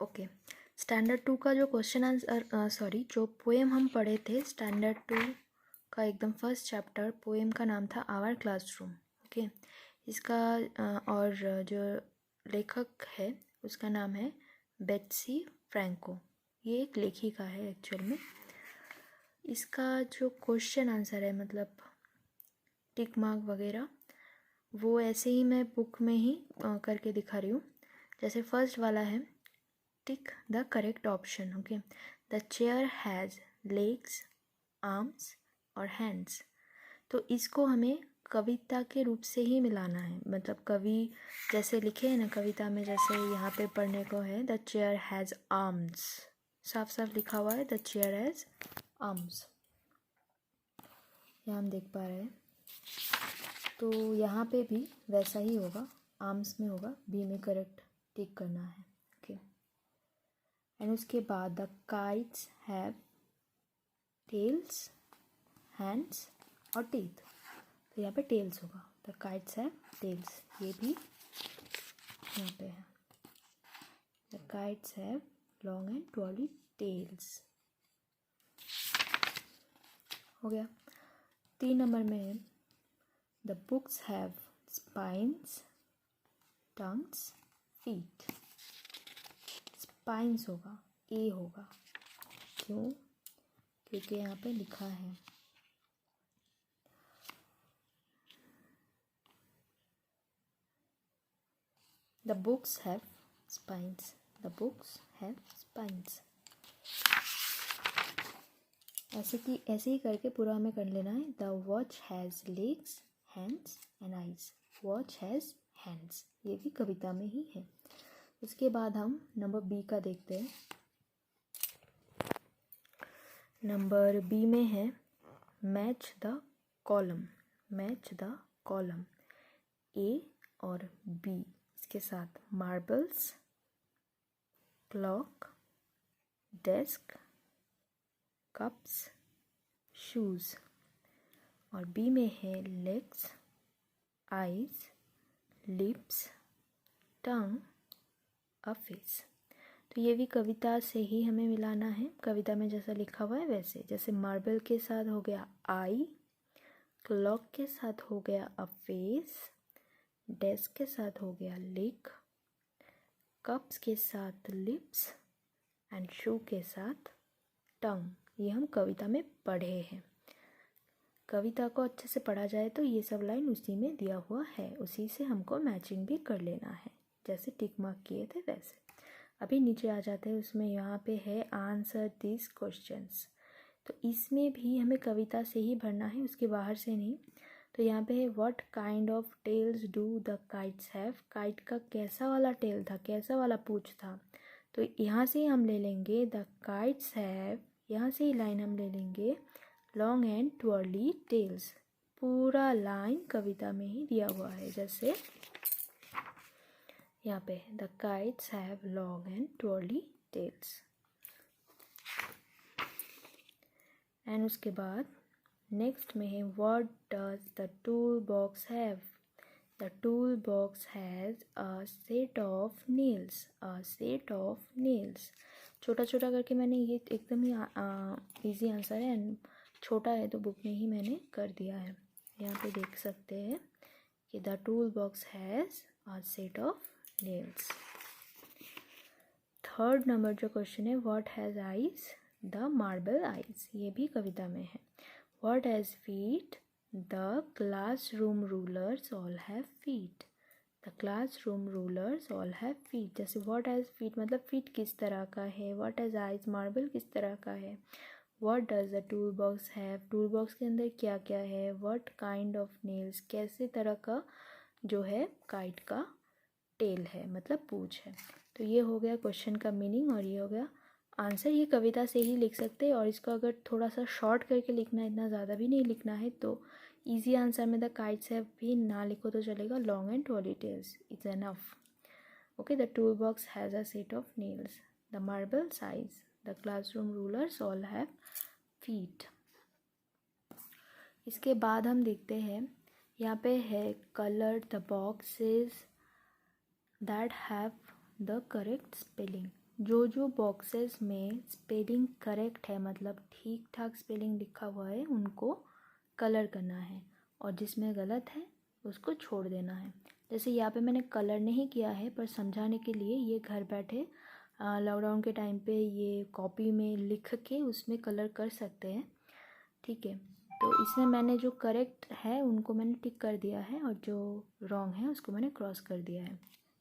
Okay, standard 2 का जो question answer जो पोएम हम पढ़े थे स्टैंडर्ड 2 का एकदम फर्स्ट चैप्टर, पोएम का नाम था आवर क्लासरूम। ओके, इसका और जो लेखक है उसका नाम है बेट्सी फ्रैंको। ये एक लेखिका है एक्चुअल में। इसका जो क्वेश्चन आंसर है मतलब टिक मार्क वगैरह वो ऐसे ही मैं बुक में ही करके दिखा रही हूँ। जैसे फर्स्ट वाला है tick the correct option. Okay, the chair has legs, arms और हैंड्स। तो इसको हमें कविता के रूप से ही मिलाना है, मतलब कवि जैसे लिखे हैं ना कविता में, जैसे यहाँ पे पढ़ने को है द चेयर हैज़ आर्म्स, साफ साफ लिखा हुआ है द चेयर हैज़ आर्म्स, यहाँ हम देख पा रहे हैं। तो यहाँ पे भी वैसा ही होगा, आर्म्स में होगा, बी में करेक्ट टिक करना है। ओके, एंड उसके बाद the kites have tails, hands और टीथ। तो यहाँ पे टेल्स होगा, द काइट्स हैव टेल्स, ये भी यहाँ पे है। The kites have long and twirly tails. हो गया। 3 नंबर में है the books have spines, tongues, feet. Spines होगा, ए होगा, क्यों? क्योंकि यहाँ पे लिखा है the books have spines, the books have spines. ऐसे ही करके पूरा हमें कर लेना है। The watch has legs, hands and eyes. Watch has hands, ये भी कविता में ही है। उसके बाद हम नंबर बी का देखते हैं। नंबर बी में है match the column, match the column. A और बी इसके साथ marbles, clock, desk, cups, shoes. और बी में है legs, eyes, lips, tongue, a face. तो ये भी कविता से ही हमें मिलाना है, कविता में जैसा लिखा हुआ है वैसे। जैसे मार्बल के साथ हो गया आई, क्लॉक के साथ हो गया अ फेस, डेस्क के साथ हो गया लिक, कप्स के साथ लिप्स एंड शू के साथ टंग। ये हम कविता में पढ़े हैं। कविता को अच्छे से पढ़ा जाए तो ये सब लाइन उसी में दिया हुआ है, उसी से हमको मैचिंग भी कर लेना है, जैसे टिक मार्क किए थे वैसे। अभी नीचे आ जाते हैं, उसमें यहाँ पे है आंसर दिस क्वेश्चंस। तो इसमें भी हमें कविता से ही भरना है, उसके बाहर से नहीं। तो यहाँ पे है what kind of tails do the kites have. Kite का कैसा वाला टेल था, कैसा वाला पूंछ था। तो यहाँ से हम ले लेंगे द काइट्स हैव, यहाँ से ही लाइन हम ले लेंगे लॉन्ग एंड ट्वर्ली टेल्स। पूरा लाइन कविता में ही दिया हुआ है, जैसे यहाँ पे the kites have long and twirly tails. And उसके बाद नेक्स्ट में है what does the tool box have. The tool box has a set of nails, a set of nails. छोटा छोटा करके मैंने ये एकदम ही इजी आंसर है, एंड छोटा है तो बुक में ही मैंने कर दिया है। यहाँ पे देख सकते हैं कि the tool box has a set of nails. Third number जो क्वेश्चन है what has eyes, the marble eyes. ये भी कविता में है। What has feet, the classroom rulers all have feet. The classroom rulers all have feet. जैसे what has feet मतलब feet किस तरह का है, व्हाट हैज़ आइज मार्बल किस तरह का है। What does the tool box have, tool box के अंदर क्या क्या है। व्हाट काइंड ऑफ नेल्स, कैसे तरह का जो है काइट का टेल है, मतलब पूंछ है। तो ये हो गया क्वेश्चन का मीनिंग और ये हो गया आंसर। ये कविता से ही लिख सकते हैं, और इसको अगर थोड़ा सा शॉर्ट करके लिखना है, इतना ज़्यादा भी नहीं लिखना है, तो इजी आंसर में द काइट्स हैव भी ना लिखो तो चलेगा, long and twirly tails is enough. Okay, the tool box has a set of nails, the marble size, the classroom rulers all have feet. इसके बाद हम देखते हैं, यहाँ पे है colour the boxes that have the correct spelling. जो जो बॉक्सेस में स्पेलिंग करेक्ट है, मतलब ठीक ठाक स्पेलिंग लिखा हुआ है, उनको कलर करना है और जिसमें गलत है उसको छोड़ देना है। जैसे यहाँ पे मैंने कलर नहीं किया है, पर समझाने के लिए ये घर बैठे लॉकडाउन के टाइम पे ये कॉपी में लिख के उसमें कलर कर सकते हैं। ठीक है, तो इसमें मैंने जो करेक्ट है उनको मैंने टिक कर दिया है और जो रॉन्ग है उसको मैंने क्रॉस कर दिया है।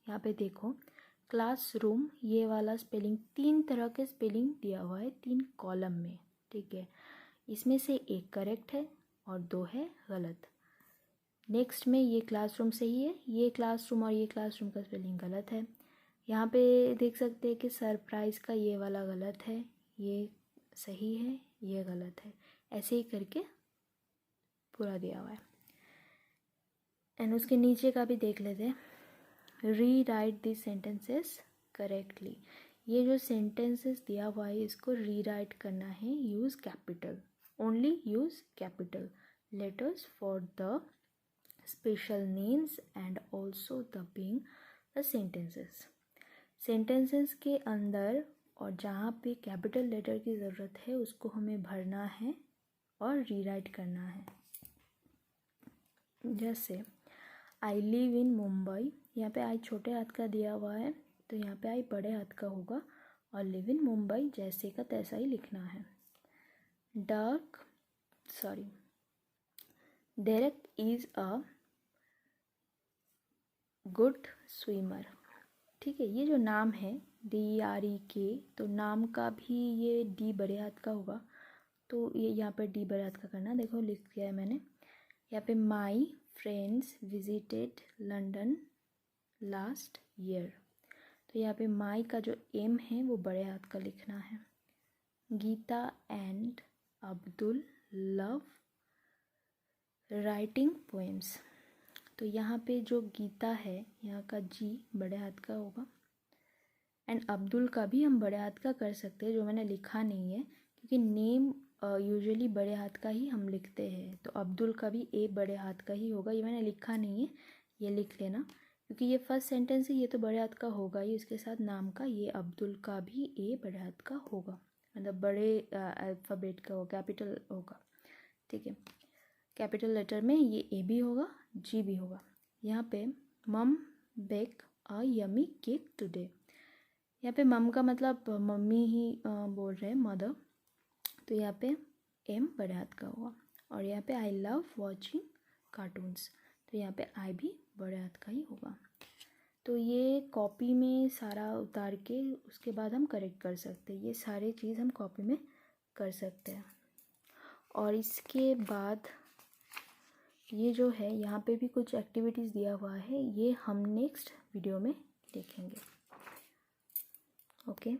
यहाँ पे देखो, क्लासरूम, ये वाला स्पेलिंग, 3 तरह के स्पेलिंग दिया हुआ है 3 कॉलम में। ठीक है, इसमें से एक करेक्ट है और 2 है गलत। नेक्स्ट में ये क्लासरूम सही है, ये क्लासरूम और ये क्लासरूम का स्पेलिंग गलत है। यहाँ पे देख सकते हैं कि सरप्राइज़ का ये वाला गलत है, ये सही है, ये गलत है। ऐसे ही करके पूरा दिया हुआ है। एंड उसके नीचे का भी देख लेते हैं। री राइट दिस सेंटेंसेस करेक्टली। ये जो सेंटेंसेस दिया हुआ है इसको री राइट करना है। Use capital, only use capital letters for the special names and also the being the sentences. Sentences के अंदर और जहाँ पे कैपिटल लेटर की ज़रूरत है उसको हमें भरना है और रीराइट करना है। जैसे आई लिव इन मुंबई, यहाँ पे आई छोटे हाथ का दिया हुआ है तो यहाँ पे आई बड़े हाथ का होगा और लिव इन मुंबई जैसे का तैसा ही लिखना है। Derek is a good swimmer. ठीक है, ये जो नाम है DREK, तो नाम का भी ये डी बड़े हाथ का होगा, तो ये यहाँ पर डी बड़े हाथ का करना। देखो लिख दिया है मैंने यहाँ पे, my friends visited London last year, तो यहाँ पे माई का जो एम है वो बड़े हाथ का लिखना है। Gita and Abdul love writing poems, तो यहाँ पे जो गीता है यहाँ का जी बड़े हाथ का होगा। एंड अब्दुल का भी हम बड़े हाथ का कर सकते हैं, जो मैंने लिखा नहीं है क्योंकि नेम यूजुअली बड़े हाथ का ही हम लिखते हैं, तो अब्दुल का भी ए बड़े हाथ का ही होगा। ये मैंने लिखा नहीं है, ये लिख लेना क्योंकि ये फर्स्ट सेंटेंस है, ये तो बड़े हाथ का होगा ही, उसके साथ नाम का ये अब्दुल का भी ए बड़े हाथ का होगा, मतलब बड़े अल्फ़ाबेट का होगा, कैपिटल होगा। ठीक है, कैपिटल लेटर में ये ए भी होगा, जी भी होगा। यहाँ पे mum bake a yummy cake today, यहाँ पे मम का मतलब मम्मी ही बोल रहे हैं, मदर, तो यहाँ पे एम बड़े हाथ का होगा। और यहाँ पे आई लव वॉचिंग कार्टून्स, तो यहाँ पे आई भी बड़े हाथ का ही होगा। तो ये कॉपी में सारा उतार के उसके बाद हम करेक्ट कर सकते हैं, ये सारे चीज़ हम कॉपी में कर सकते हैं। और इसके बाद ये जो है यहाँ पे भी कुछ एक्टिविटीज़ दिया हुआ है, ये हम नेक्स्ट वीडियो में देखेंगे। ओके।